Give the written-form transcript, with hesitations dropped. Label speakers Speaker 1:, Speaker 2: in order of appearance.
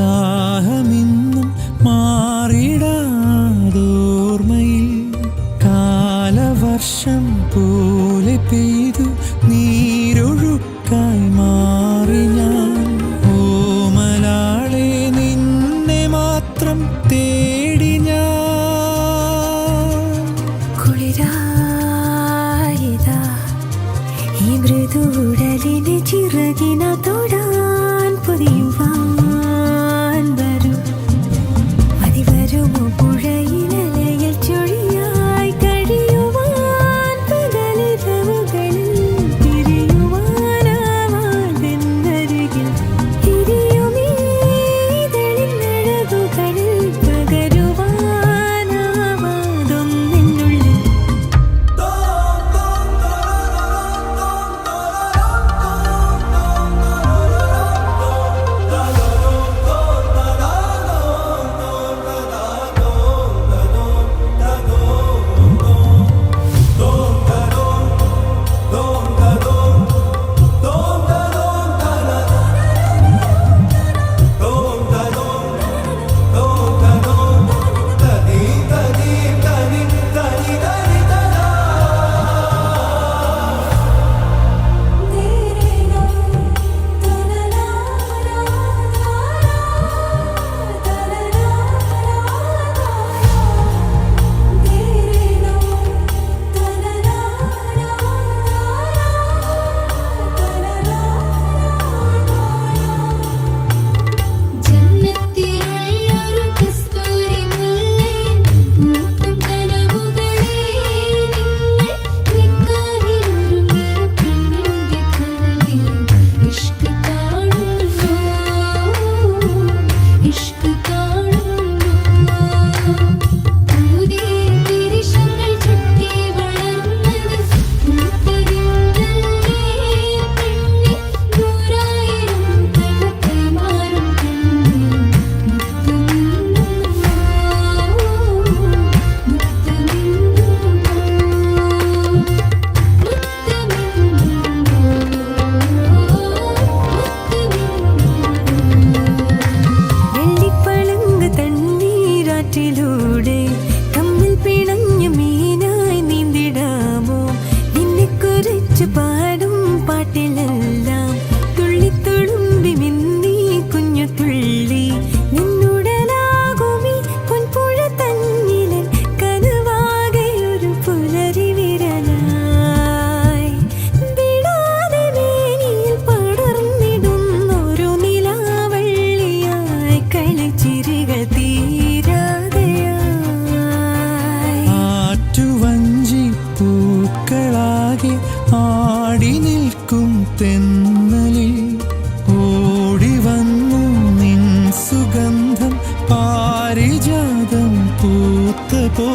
Speaker 1: ആദ്യരാവിന്ദാഹമിന്നും മാറിടാതോർമ്മയിൽ കാലവർഷം പോലെ പെയ്തു നീരൊഴുക്കായി മാറി ഞാൻ. ഓമലാളെ നിന്നെ മാത്രം തേടി ഞാൻ.
Speaker 2: കുളിരായിതാ ഈ മൃദുടലിന് ചിറകിന തൊടാൻ പൊതിയുവാൻ വരും. അതിവരുമോ പുഴയിലലയിൽ ചൊഴിയായി കഴിയുവാൻ പകലിരവുകളിൽ പിരിയുവാനാവാതെന്നരികിൽ ഇരിയുമീതളിനഴകുകളിൽ പകരുവാനാവാതൊന്നെന്നുള്ളിൽ. തമ്മിൽ പിണഞ്ഞു മീനായി നീന്തിടാമോ? നിന്നെ കുറിച്ച് പാടും പാട്ടിലെല്ലാം തുള്ളിത്തുളുമ്പി മിന്നി കുഞ്ഞു തുള്ളി. നിന്നുടലാകുമി പൊൻപുഴ തന്നിലെ കനവാകെ ഒരു പുലരി വിരലായി വിടാതെ മേനിയിൽ പടർന്നിടുന്നൊരു നിലാവള്ളിയായി കളിച്ചിരികൾ
Speaker 1: പൂക്കളാകെ ആടി നിൽക്കും തെന്നലിൽ ഓടി വന്നു നിൻ സുഗന്ധം പാരിജാതം പൂത്ത പോ